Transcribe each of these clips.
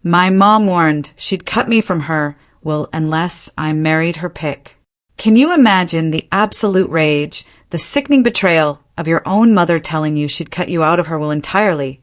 My mom warned she'd cut me from her will unless I married her pick. Can you imagine the absolute rage, the sickening betrayal of your own mother telling you she'd cut you out of her will entirely?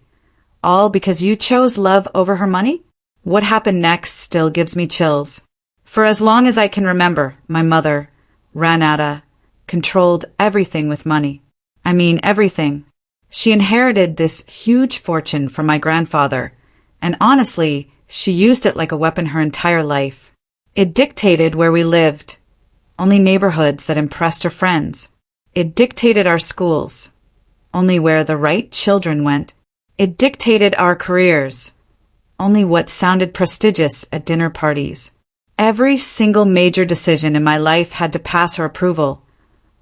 All because you chose love over her money? What happened next still gives me chills. For as long as I can remember, my mother, Ranata, controlled everything with money. I mean everything. She inherited this huge fortune from my grandfather, and honestly, she used it like a weapon her entire life. It dictated where we lived, only neighborhoods that impressed her friends. It dictated our schools, only where the right children went. It dictated our careers, only what sounded prestigious at dinner parties. Every single major decision in my life had to pass her approval,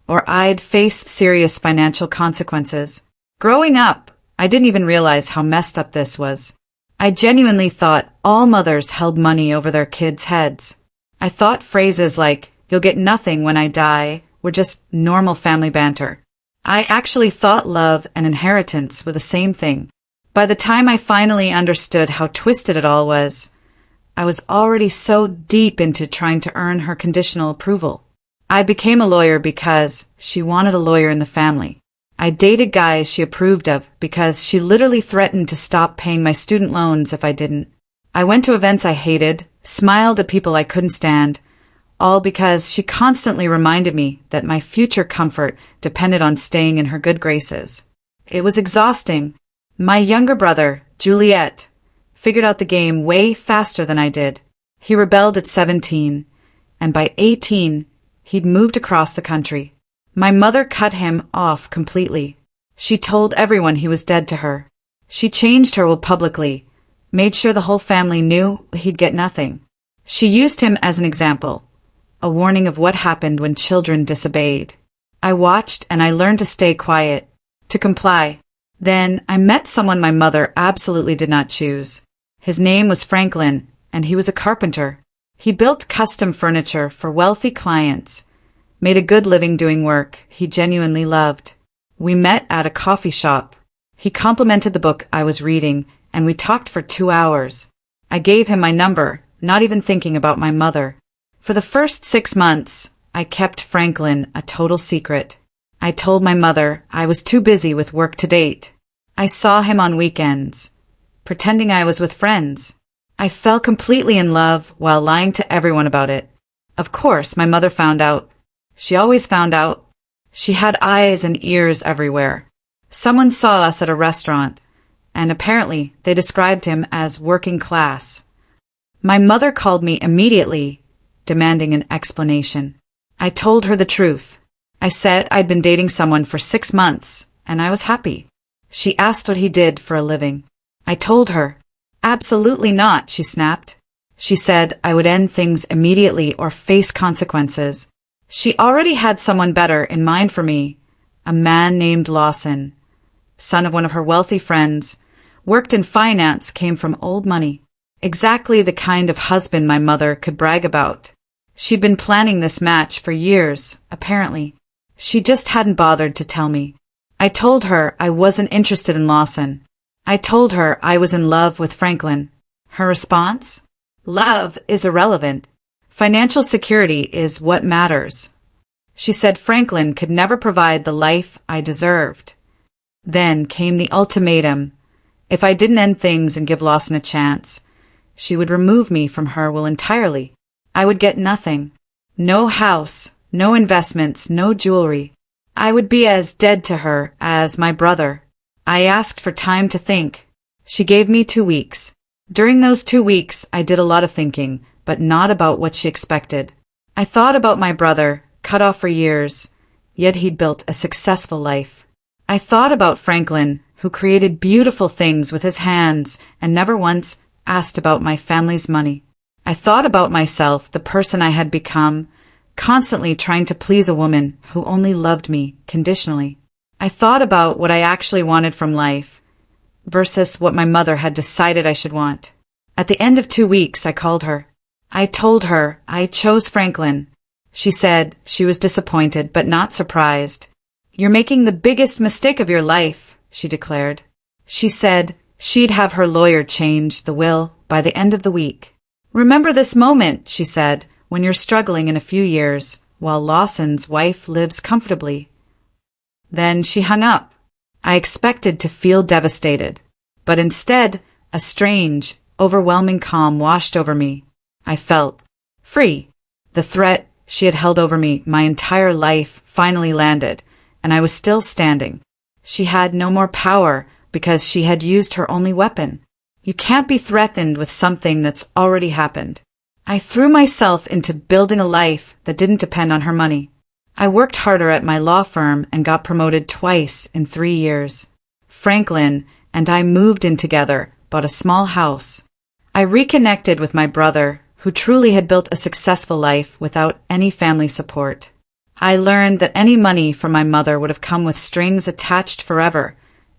or I'd face serious financial consequences. Growing up, I didn't even realize how messed up this was. I genuinely thought all mothers held money over their kids' heads. I thought phrases like, "You'll get nothing when I die," were just normal family banter. I actually thought love and inheritance were the same thing. By the time I finally understood how twisted it all was, I was already so deep into trying to earn her conditional approval. I became a lawyer because she wanted a lawyer in the family. I dated guys she approved of because she literally threatened to stop paying my student loans if I didn't. I went to events I hated, smiled at people I couldn't stand, all because she constantly reminded me that my future comfort depended on staying in her good graces. It was exhausting. My younger brother, Juliet, figured out the game way faster than I did. He rebelled at 17, and by 18, he'd moved across the country. My mother cut him off completely. She told everyone he was dead to her. She changed her will publicly, made sure the whole family knew he'd get nothing. She used him as an example, a warning of what happened when children disobeyed. I watched and I learned to stay quiet, to comply. Then I met someone my mother absolutely did not choose. His name was Franklin, and he was a carpenter. He built custom furniture for wealthy clients, made a good living doing work he genuinely loved. We met at a coffee shop. He complimented the book I was reading, and we talked for 2 hours. I gave him my number, not even thinking about my mother. For the first 6 months, I kept Franklin a total secret. I told my mother I was too busy with work to date. I saw him on weekends, pretending I was with friends. I fell completely in love while lying to everyone about it. Of course, my mother found out. She always found out. She had eyes and ears everywhere. Someone saw us at a restaurant, and apparently they described him as working class. My mother called me immediately, demanding an explanation. I told her the truth. I said I'd been dating someone for 6 months, and I was happy. She asked what he did for a living. I told her. Absolutely not, she snapped. She said I would end things immediately or face consequences. She already had someone better in mind for me, a man named Lawson, son of one of her wealthy friends, worked in finance, came from old money. Exactly the kind of husband my mother could brag about. She'd been planning this match for years, apparently. She just hadn't bothered to tell me. I told her I wasn't interested in Lawson. I told her I was in love with Franklin. Her response? Love is irrelevant. Financial security is what matters. She said Franklin could never provide the life I deserved. Then came the ultimatum. If I didn't end things and give Lawson a chance, she would remove me from her will entirely. I would get nothing. No house, no investments, no jewelry. I would be as dead to her as my brother. I asked for time to think. She gave me 2 weeks. During those 2 weeks, I did a lot of thinking, but not about what she expected. I thought about my brother, cut off for years, yet he'd built a successful life. I thought about Franklin, who created beautiful things with his hands and never once asked about my family's money. I thought about myself, the person I had become, constantly trying to please a woman who only loved me conditionally. I thought about what I actually wanted from life versus what my mother had decided I should want. At the end of 2 weeks, I called her. I told her I chose Franklin. She said she was disappointed but not surprised. You're making the biggest mistake of your life, she declared. She said She'd have her lawyer change the will by the end of the week. "Remember this moment," she said, "when you're struggling in a few years, while Lawson's wife lives comfortably." Then she hung up. I expected to feel devastated, but instead, a strange, overwhelming calm washed over me. I felt free. The threat she had held over me my entire life finally landed, and I was still standing. She had no more power because she had used her only weapon. You can't be threatened with something that's already happened. I threw myself into building a life that didn't depend on her money. I worked harder at my law firm and got promoted twice in 3 years. Franklin and I moved in together, bought a small house. I reconnected with my brother, who truly had built a successful life without any family support. I learned that any money from my mother would have come with strings attached forever,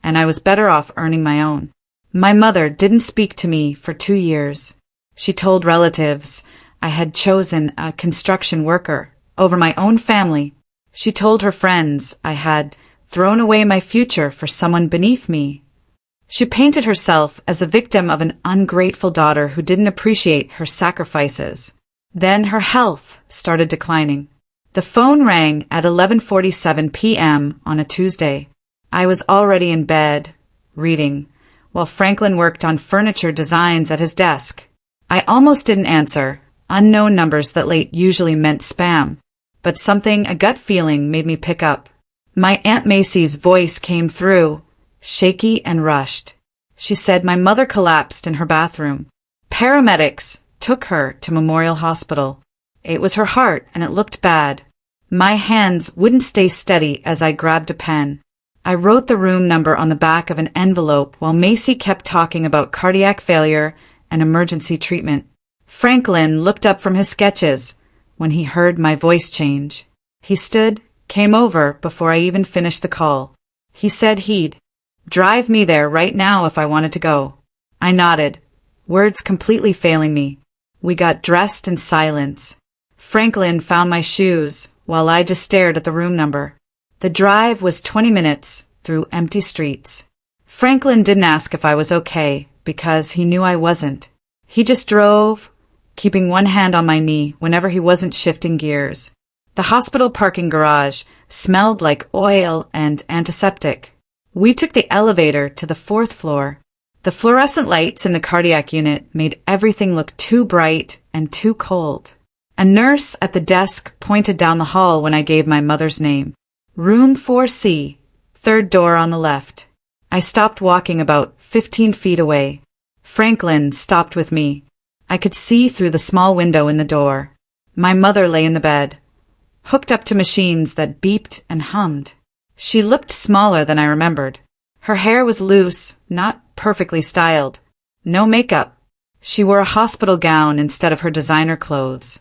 and I was better off earning my own. My mother didn't speak to me for 2 years. She told relatives I had chosen a construction worker over my own family. She told her friends I had thrown away my future for someone beneath me. She painted herself as the victim of an ungrateful daughter who didn't appreciate her sacrifices. Then her health started declining. The phone rang at 11:47 p.m. on a Tuesday. I was already in bed, reading, while Franklin worked on furniture designs at his desk. I almost didn't answer. Unknown numbers that late usually meant spam. But a gut feeling made me pick up. My Aunt Macy's voice came through, shaky and rushed. She said my mother collapsed in her bathroom. Paramedics took her to Memorial Hospital. It was her heart, and it looked bad. My hands wouldn't stay steady as I grabbed a pen. I wrote the room number on the back of an envelope while Macy kept talking about cardiac failure and emergency treatment. Franklin looked up from his sketches when he heard my voice change. He stood, came over before I even finished the call. He said he'd drive me there right now if I wanted to go. I nodded, words completely failing me. We got dressed in silence. Franklin found my shoes while I just stared at the room number. The drive was 20 minutes through empty streets. Franklin didn't ask if I was okay because he knew I wasn't. He just drove, keeping one hand on my knee whenever he wasn't shifting gears. The hospital parking garage smelled like oil and antiseptic. We took the elevator to the 4th floor. The fluorescent lights in the cardiac unit made everything look too bright and too cold. A nurse at the desk pointed down the hall when I gave my mother's name. Room 4C, 3rd door on the left. I stopped walking about 15 feet away. Franklin stopped with me. I could see through the small window in the door. My mother lay in the bed, hooked up to machines that beeped and hummed. She looked smaller than I remembered. Her hair was loose, not perfectly styled. No makeup. She wore a hospital gown instead of her designer clothes.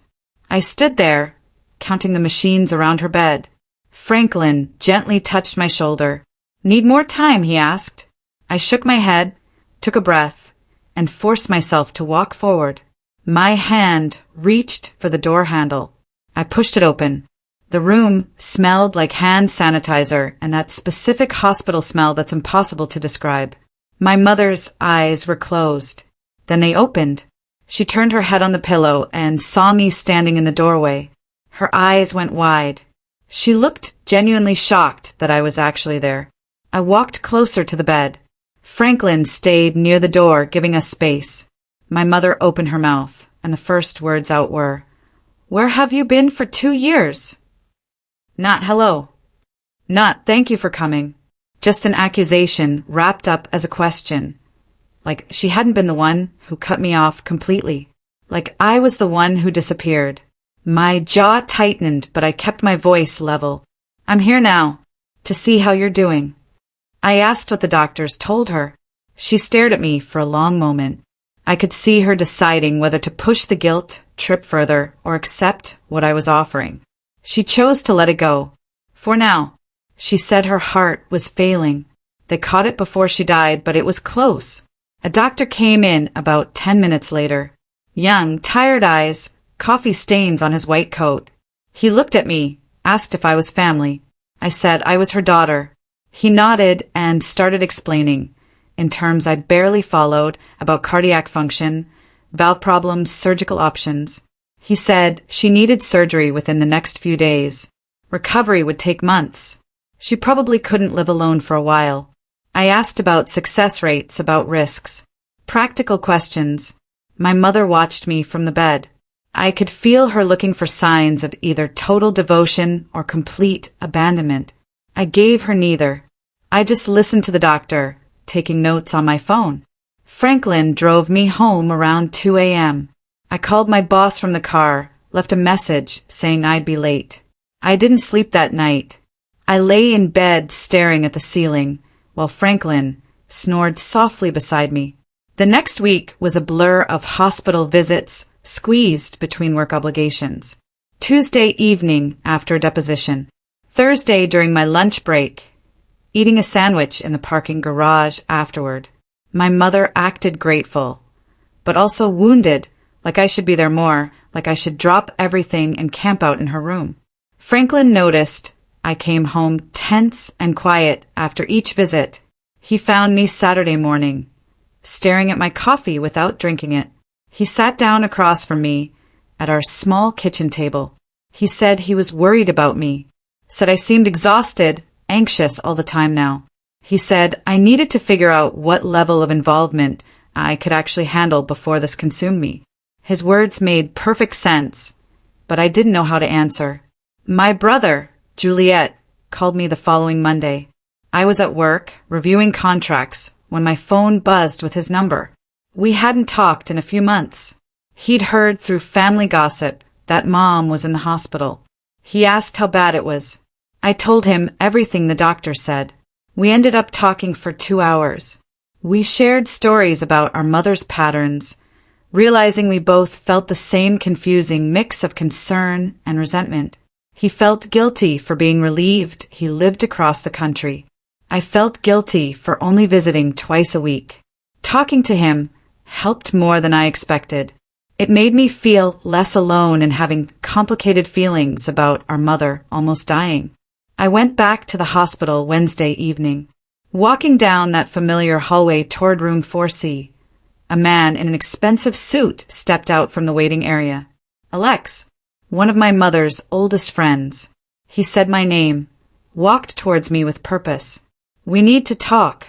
I stood there, counting the machines around her bed. Franklin gently touched my shoulder. "Need more time?" he asked. I shook my head, took a breath, and forced myself to walk forward. My hand reached for the door handle. I pushed it open. The room smelled like hand sanitizer and that specific hospital smell that's impossible to describe. My mother's eyes were closed. Then they opened. She turned her head on the pillow and saw me standing in the doorway. Her eyes went wide. She looked genuinely shocked that I was actually there. I walked closer to the bed. Franklin stayed near the door, giving us space. My mother opened her mouth, and the first words out were, "Where have you been for 2 years?" Not hello. Not thank you for coming. Just an accusation wrapped up as a question. Like she hadn't been the one who cut me off completely. Like I was the one who disappeared. My jaw tightened, but I kept my voice level. "I'm here now, to see how you're doing." I asked what the doctors told her. She stared at me for a long moment. I could see her deciding whether to push the guilt trip further or accept what I was offering. She chose to let it go. For now. She said her heart was failing. They caught it before she died, but it was close. A doctor came in about 10 minutes later. Young, tired eyes, coffee stains on his white coat. He looked at me, asked if I was family. I said I was her daughter. He nodded and started explaining. in terms I barely followed about cardiac function, valve problems, surgical options. He said she needed surgery within the next few days. Recovery would take months. She probably couldn't live alone for a while. I asked about success rates, about risks. Practical questions. My mother watched me from the bed. I could feel her looking for signs of either total devotion or complete abandonment. I gave her neither. I just listened to the doctor, taking notes on my phone. Franklin drove me home around 2 a.m. I called my boss from the car, left a message saying I'd be late. I didn't sleep that night. I lay in bed staring at the ceiling, while Franklin snored softly beside me. The next week was a blur of hospital visits, squeezed between work obligations. Tuesday evening after a deposition. Thursday during my lunch break. Eating a sandwich in the parking garage afterward. My mother acted grateful, but also wounded, like I should be there more, like I should drop everything and camp out in her room. Franklin noticed I came home tense and quiet after each visit. He found me Saturday morning, staring at my coffee without drinking it. He sat down across from me at our small kitchen table. He said he was worried about me, said I seemed exhausted, anxious all the time now. He said I needed to figure out what level of involvement I could actually handle before this consumed me. His words made perfect sense, but I didn't know how to answer. My brother, Juliet, called me the following Monday. I was at work, reviewing contracts, when my phone buzzed with his number. We hadn't talked in a few months. He'd heard through family gossip that Mom was in the hospital. He asked how bad it was. I told him everything the doctor said. We ended up talking for 2 hours. We shared stories about our mother's patterns, realizing we both felt the same confusing mix of concern and resentment. He felt guilty for being relieved he lived across the country. I felt guilty for only visiting twice a week. Talking to him helped more than I expected. It made me feel less alone in having complicated feelings about our mother almost dying. I went back to the hospital Wednesday evening. Walking down that familiar hallway toward room 4C, a man in an expensive suit stepped out from the waiting area. Alex, one of my mother's oldest friends. He said my name, walked towards me with purpose. We need to talk.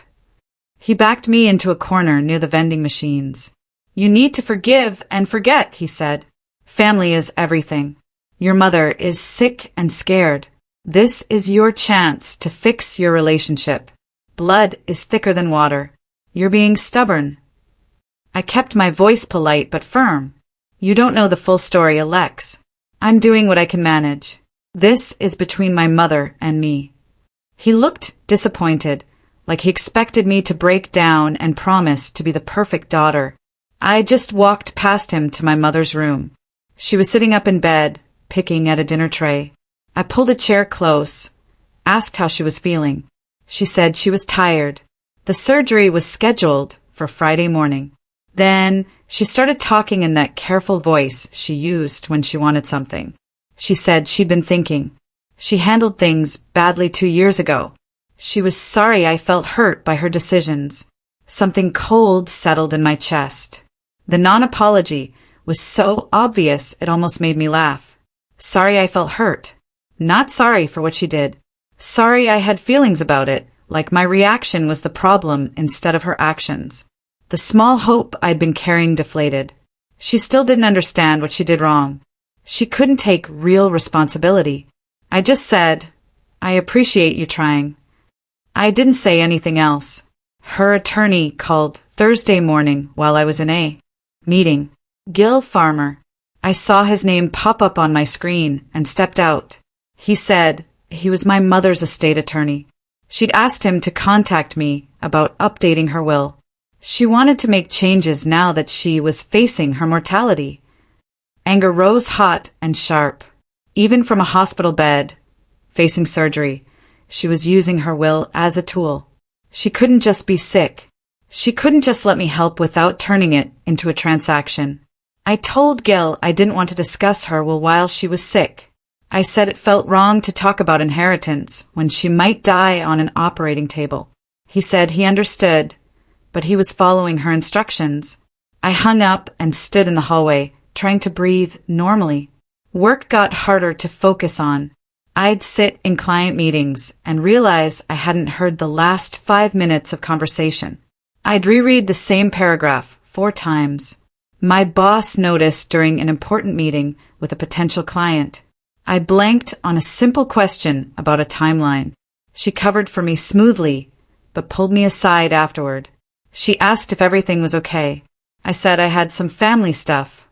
He backed me into a corner near the vending machines. You need to forgive and forget, he said. Family is everything. Your mother is sick and scared. This is your chance to fix your relationship. Blood is thicker than water. You're being stubborn. I kept my voice polite but firm. You don't know the full story, Alex. I'm doing what I can manage. This is between my mother and me. He looked disappointed, like he expected me to break down and promise to be the perfect daughter. I just walked past him to my mother's room. She was sitting up in bed, picking at a dinner tray. I pulled a chair close, asked how she was feeling. She said she was tired. The surgery was scheduled for Friday morning. Then she started talking in that careful voice she used when she wanted something. She said she'd been thinking. She handled things badly 2 years ago. She was sorry I felt hurt by her decisions. Something cold settled in my chest. The non-apology was so obvious it almost made me laugh. Sorry I felt hurt. Not sorry for what she did. Sorry I had feelings about it, like my reaction was the problem instead of her actions. The small hope I'd been carrying deflated. She still didn't understand what she did wrong. She couldn't take real responsibility. I just said, I appreciate you trying. I didn't say anything else. Her attorney called Thursday morning while I was in a meeting. Gil Farmer. I saw his name pop up on my screen and stepped out. He said he was my mother's estate attorney. She'd asked him to contact me about updating her will. She wanted to make changes now that she was facing her mortality. Anger rose hot and sharp. Even from a hospital bed, facing surgery, she was using her will as a tool. She couldn't just be sick. She couldn't just let me help without turning it into a transaction. I told Gil I didn't want to discuss her will while she was sick. I said it felt wrong to talk about inheritance when she might die on an operating table. He said he understood, but he was following her instructions. I hung up and stood in the hallway, trying to breathe normally. Work got harder to focus on. I'd sit in client meetings and realize I hadn't heard the last 5 minutes of conversation. I'd reread the same paragraph 4 times. My boss noticed during an important meeting with a potential client. I blanked on a simple question about a timeline. She covered for me smoothly, but pulled me aside afterward. She asked if everything was okay. I said I had some family stuff.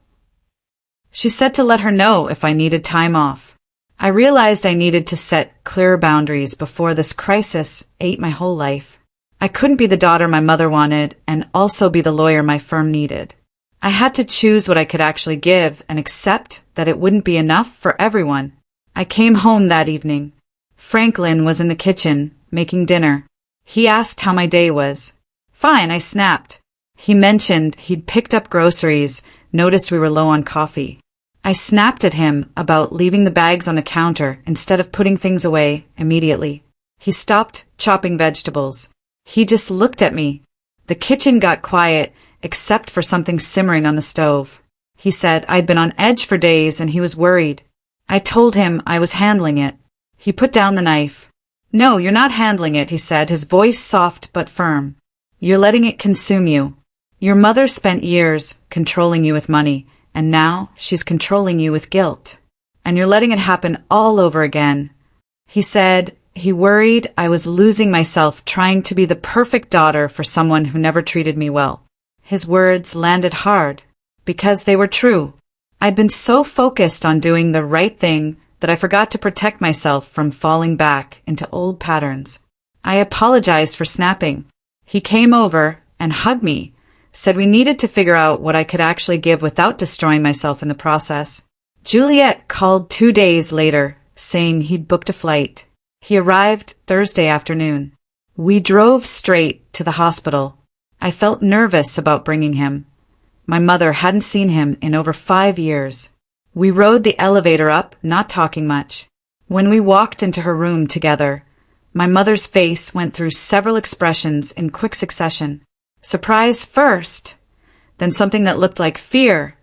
She said to let her know if I needed time off. I realized I needed to set clearer boundaries before this crisis ate my whole life. I couldn't be the daughter my mother wanted and also be the lawyer my firm needed. I had to choose what I could actually give and accept that it wouldn't be enough for everyone. I came home that evening. Franklin was in the kitchen, making dinner. He asked how my day was. Fine, I snapped. He mentioned he'd picked up groceries, noticed we were low on coffee. I snapped at him about leaving the bags on the counter instead of putting things away immediately. He stopped chopping vegetables. He just looked at me. The kitchen got quiet, except for something simmering on the stove. He said I'd been on edge for days and he was worried. I told him I was handling it. He put down the knife. No, you're not handling it, he said, his voice soft but firm. You're letting it consume you. Your mother spent years controlling you with money, and now she's controlling you with guilt. And you're letting it happen all over again. He said he worried I was losing myself trying to be the perfect daughter for someone who never treated me well. His words landed hard, because they were true. I'd been so focused on doing the right thing that I forgot to protect myself from falling back into old patterns. I apologized for snapping. He came over and hugged me, said we needed to figure out what I could actually give without destroying myself in the process. Juliet called 2 days later, saying he'd booked a flight. He arrived Thursday afternoon. We drove straight to the hospital. I felt nervous about bringing him. My mother hadn't seen him in over 5 years. We rode the elevator up, not talking much. When we walked into her room together, my mother's face went through several expressions in quick succession. Surprise first, then something that looked like fear,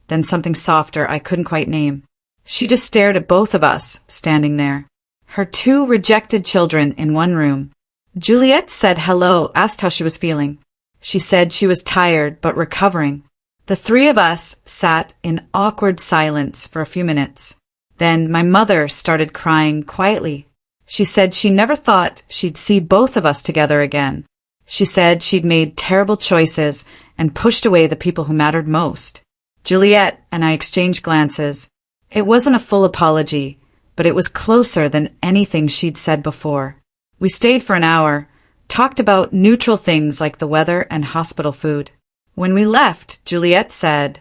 then something softer I couldn't quite name. She just stared at both of us, standing there. Her 2 rejected children in one room. Juliet said hello, asked how she was feeling. She said she was tired but recovering. The 3 of us sat in awkward silence for a few minutes. Then my mother started crying quietly. She said she never thought she'd see both of us together again. She said she'd made terrible choices and pushed away the people who mattered most. Juliet and I exchanged glances. It wasn't a full apology, but it was closer than anything she'd said before. We stayed for an hour, talked about neutral things like the weather and hospital food. When we left, Juliet said,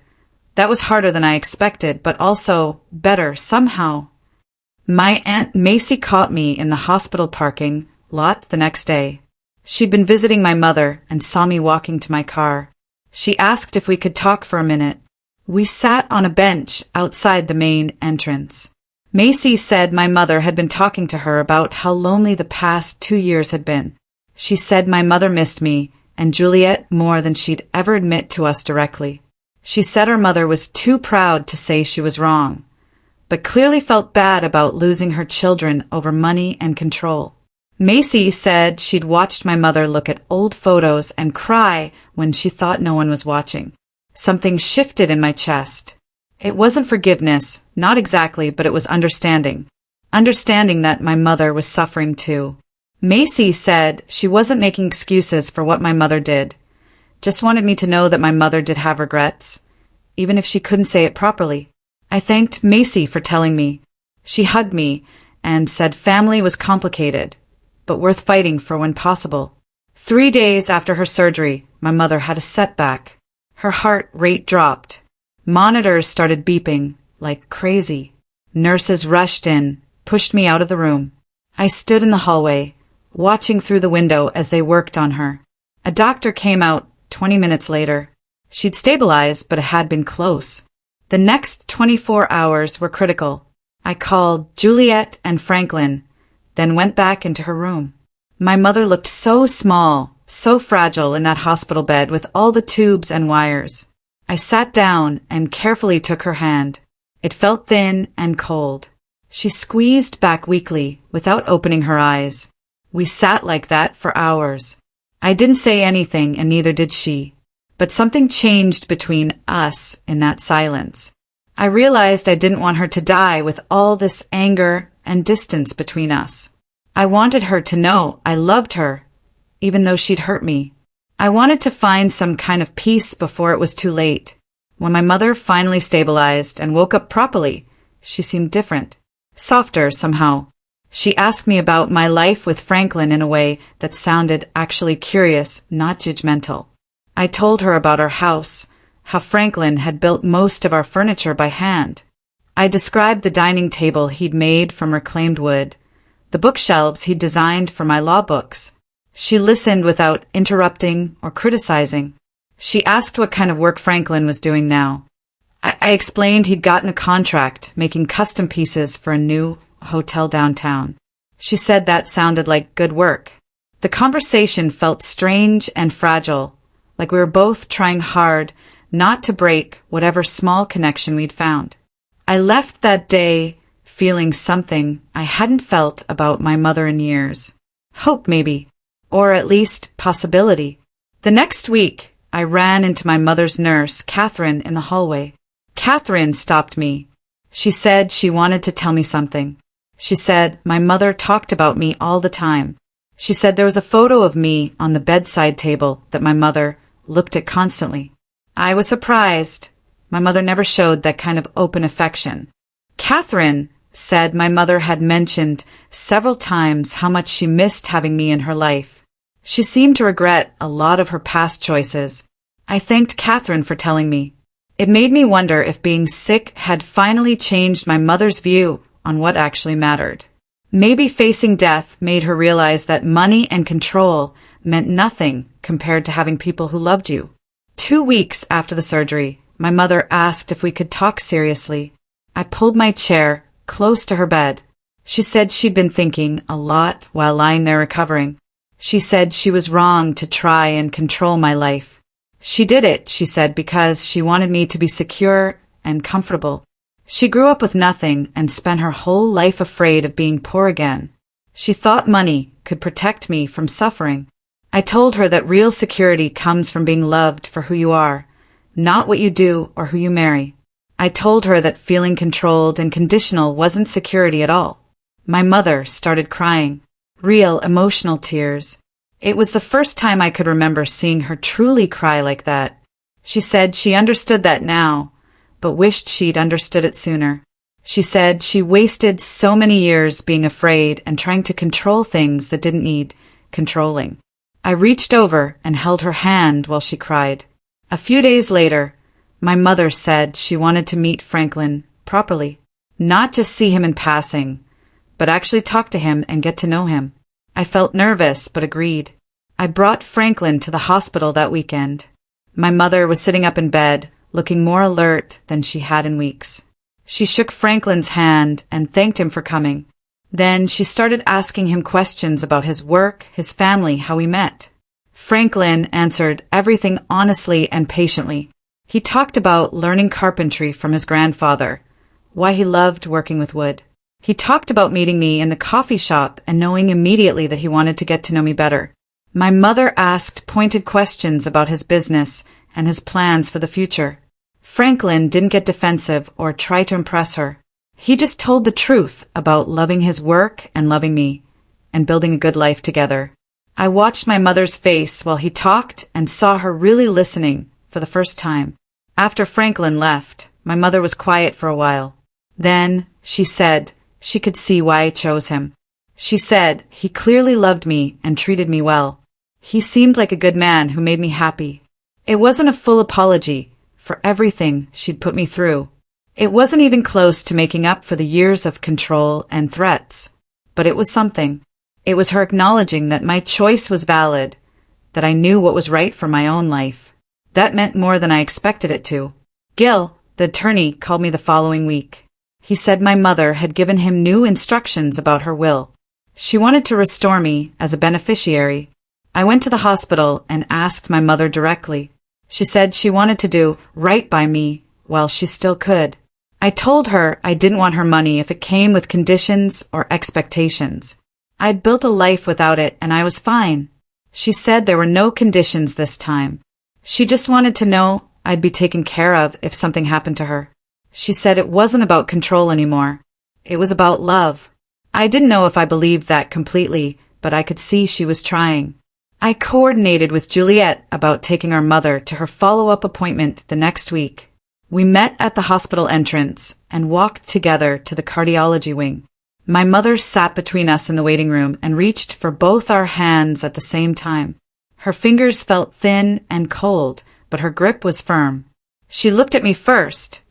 "That was harder than I expected, but also better somehow." My Aunt Macy caught me in the hospital parking lot the next day. She'd been visiting my mother and saw me walking to my car. She asked if we could talk for a minute. We sat on a bench outside the main entrance. Macy said my mother had been talking to her about how lonely the past 2 years had been. She said my mother missed me and Juliet more than she'd ever admit to us directly. She said her mother was too proud to say she was wrong, but clearly felt bad about losing her children over money and control. Macy said she'd watched my mother look at old photos and cry when she thought no one was watching. Something shifted in my chest. It wasn't forgiveness, not exactly, but it was understanding. Understanding that my mother was suffering too. Macy said she wasn't making excuses for what my mother did. Just wanted me to know that my mother did have regrets, even if she couldn't say it properly. I thanked Macy for telling me. She hugged me and said family was complicated, but worth fighting for when possible. 3 days after her surgery, my mother had a setback. Her heart rate dropped. Monitors started beeping like crazy. Nurses rushed in, pushed me out of the room. I stood in the hallway, watching through the window as they worked on her. A doctor came out 20 minutes later. She'd stabilized, but it had been close. The next 24 hours were critical. I called Juliet and Franklin, then went back into her room. My mother looked so small, so fragile in that hospital bed with all the tubes and wires. I sat down and carefully took her hand. It felt thin and cold. She squeezed back weakly without opening her eyes. We sat like that for hours. I didn't say anything and neither did she. But something changed between us in that silence. I realized I didn't want her to die with all this anger and distance between us. I wanted her to know I loved her, even though she'd hurt me. I wanted to find some kind of peace before it was too late. When my mother finally stabilized and woke up properly, she seemed different, softer somehow. She asked me about my life with Franklin in a way that sounded actually curious, not judgmental. I told her about our house, how Franklin had built most of our furniture by hand. I described the dining table he'd made from reclaimed wood, the bookshelves he'd designed for my law books. She listened without interrupting or criticizing. She asked what kind of work Franklin was doing now. I explained he'd gotten a contract making custom pieces for a new hotel downtown. She said that sounded like good work. The conversation felt strange and fragile, like we were both trying hard not to break whatever small connection we'd found. I left that day feeling something I hadn't felt about my mother in years. Hope, maybe. Or at least possibility. The next week, I ran into my mother's nurse, Catherine, in the hallway. Catherine stopped me. She said she wanted to tell me something. She said my mother talked about me all the time. She said there was a photo of me on the bedside table that my mother looked at constantly. I was surprised. My mother never showed that kind of open affection. Catherine said my mother had mentioned several times how much she missed having me in her life. She seemed to regret a lot of her past choices. I thanked Catherine for telling me. It made me wonder if being sick had finally changed my mother's view on what actually mattered. Maybe facing death made her realize that money and control meant nothing compared to having people who loved you. 2 weeks after the surgery, my mother asked if we could talk seriously. I pulled my chair close to her bed. She said she'd been thinking a lot while lying there recovering. She said she was wrong to try and control my life. She did it, she said, because she wanted me to be secure and comfortable. She grew up with nothing and spent her whole life afraid of being poor again. She thought money could protect me from suffering. I told her that real security comes from being loved for who you are, not what you do or who you marry. I told her that feeling controlled and conditional wasn't security at all. My mother started crying, real emotional tears. It was the first time I could remember seeing her truly cry like that. She said she understood that now, but wished she'd understood it sooner. She said she wasted so many years being afraid and trying to control things that didn't need controlling. I reached over and held her hand while she cried. A few days later, my mother said she wanted to meet Franklin properly, not just see him in passing, but actually talk to him and get to know him. I felt nervous, but agreed. I brought Franklin to the hospital that weekend. My mother was sitting up in bed, looking more alert than she had in weeks. She shook Franklin's hand and thanked him for coming. Then she started asking him questions about his work, his family, how we met. Franklin answered everything honestly and patiently. He talked about learning carpentry from his grandfather, why he loved working with wood. He talked about meeting me in the coffee shop and knowing immediately that he wanted to get to know me better. My mother asked pointed questions about his business and his plans for the future. Franklin didn't get defensive or try to impress her. He just told the truth about loving his work and loving me, and building a good life together. I watched my mother's face while he talked and saw her really listening for the first time. After Franklin left, my mother was quiet for a while. Then she said she could see why I chose him. She said he clearly loved me and treated me well. He seemed like a good man who made me happy. It wasn't a full apology for everything she'd put me through. It wasn't even close to making up for the years of control and threats, but it was something. It was her acknowledging that my choice was valid, that I knew what was right for my own life. That meant more than I expected it to. Gil, the attorney, called me the following week. He said my mother had given him new instructions about her will. She wanted to restore me as a beneficiary. I went to the hospital and asked my mother directly. She said she wanted to do right by me while she still could. I told her I didn't want her money if it came with conditions or expectations. I'd built a life without it and I was fine. She said there were no conditions this time. She just wanted to know I'd be taken care of if something happened to her. She said it wasn't about control anymore. It was about love. I didn't know if I believed that completely, but I could see she was trying. I coordinated with Juliet about taking our mother to her follow-up appointment the next week. We met at the hospital entrance and walked together to the cardiology wing. My mother sat between us in the waiting room and reached for both our hands at the same time. Her fingers felt thin and cold, but her grip was firm. She looked at me first,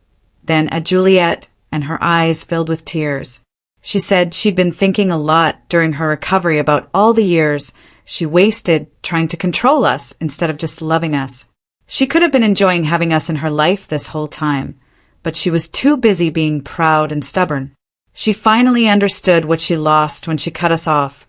then at Juliet, and her eyes filled with tears. She said she'd been thinking a lot during her recovery about all the years she wasted trying to control us instead of just loving us. She could have been enjoying having us in her life this whole time, but she was too busy being proud and stubborn. She finally understood what she lost when she cut us off,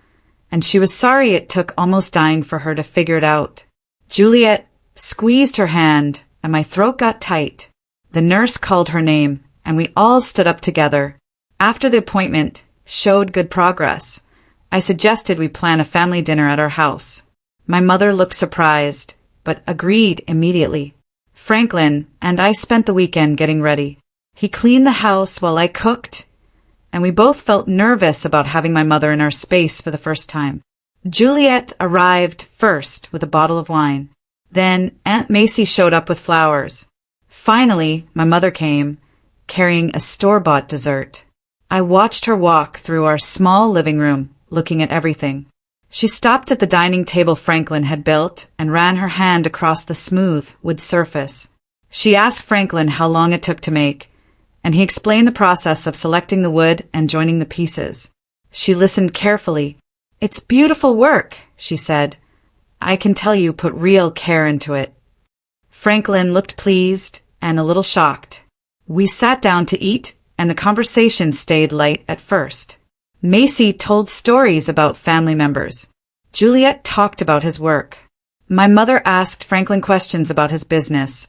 and she was sorry it took almost dying for her to figure it out. Juliet squeezed her hand, and my throat got tight. The nurse called her name, and we all stood up together. After the appointment showed good progress, I suggested we plan a family dinner at our house. My mother looked surprised, but agreed immediately. Franklin and I spent the weekend getting ready. He cleaned the house while I cooked, and we both felt nervous about having my mother in our space for the first time. Juliet arrived first with a bottle of wine. Then Aunt Macy showed up with flowers. Finally, my mother came, carrying a store-bought dessert. I watched her walk through our small living room, looking at everything. She stopped at the dining table Franklin had built and ran her hand across the smooth wood surface. She asked Franklin how long it took to make, and he explained the process of selecting the wood and joining the pieces. She listened carefully. "It's beautiful work," she said. "I can tell you put real care into it." Franklin looked pleased and a little shocked. We sat down to eat, and the conversation stayed light at first. Macy told stories about family members. Juliet talked about his work. My mother asked Franklin questions about his business,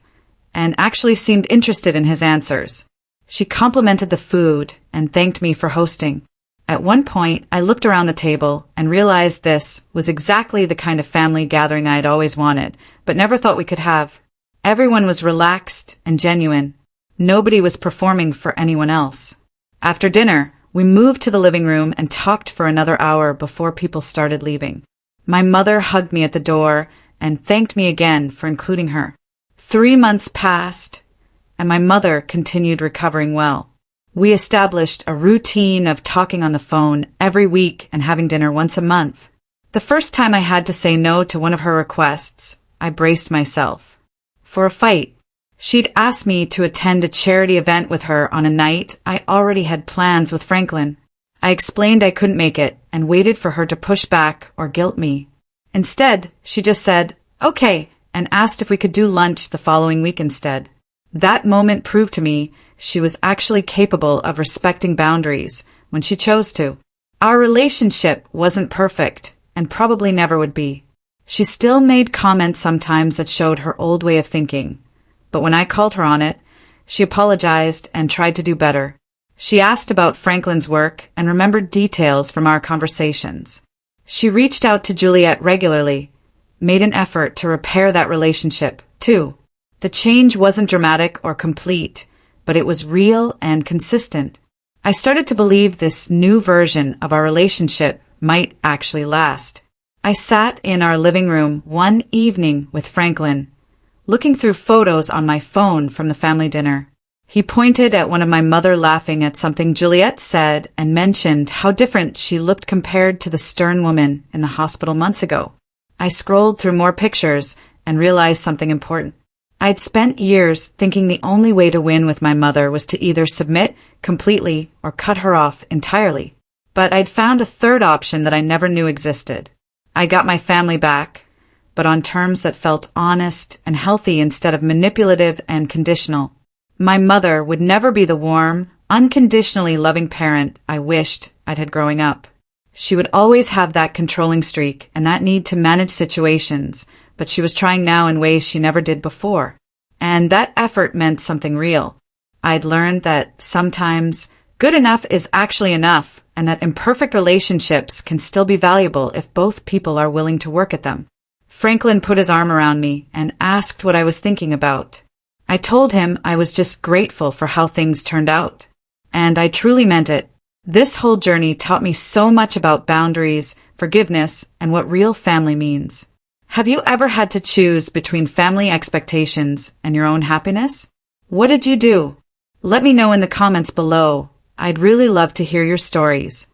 and actually seemed interested in his answers. She complimented the food and thanked me for hosting. At one point, I looked around the table and realized this was exactly the kind of family gathering I had always wanted, but never thought we could have. Everyone was relaxed and genuine. Nobody was performing for anyone else. After dinner, we moved to the living room and talked for another hour before people started leaving. My mother hugged me at the door and thanked me again for including her. 3 months passed, and my mother continued recovering well. We established a routine of talking on the phone every week and having dinner once a month. The first time I had to say no to one of her requests, I braced myself for a fight. She'd asked me to attend a charity event with her on a night I already had plans with Franklin. I explained I couldn't make it and waited for her to push back or guilt me. Instead, she just said, "Okay," and asked if we could do lunch the following week instead. That moment proved to me she was actually capable of respecting boundaries when she chose to. Our relationship wasn't perfect and probably never would be. She still made comments sometimes that showed her old way of thinking. But when I called her on it, she apologized and tried to do better. She asked about Franklin's work and remembered details from our conversations. She reached out to Juliet regularly, made an effort to repair that relationship, too. The change wasn't dramatic or complete, but it was real and consistent. I started to believe this new version of our relationship might actually last. I sat in our living room one evening with Franklin, looking through photos on my phone from the family dinner. He pointed at one of my mother laughing at something Juliet said and mentioned how different she looked compared to the stern woman in the hospital months ago. I scrolled through more pictures and realized something important. I'd spent years thinking the only way to win with my mother was to either submit completely or cut her off entirely. But I'd found a third option that I never knew existed. I got my family back, but on terms that felt honest and healthy instead of manipulative and conditional. My mother would never be the warm, unconditionally loving parent I wished I'd had growing up. She would always have that controlling streak and that need to manage situations, but she was trying now in ways she never did before. And that effort meant something real. I'd learned that sometimes good enough is actually enough, and that imperfect relationships can still be valuable if both people are willing to work at them. Franklin put his arm around me and asked what I was thinking about. I told him I was just grateful for how things turned out. And I truly meant it. This whole journey taught me so much about boundaries, forgiveness, and what real family means. Have you ever had to choose between family expectations and your own happiness? What did you do? Let me know in the comments below. I'd really love to hear your stories.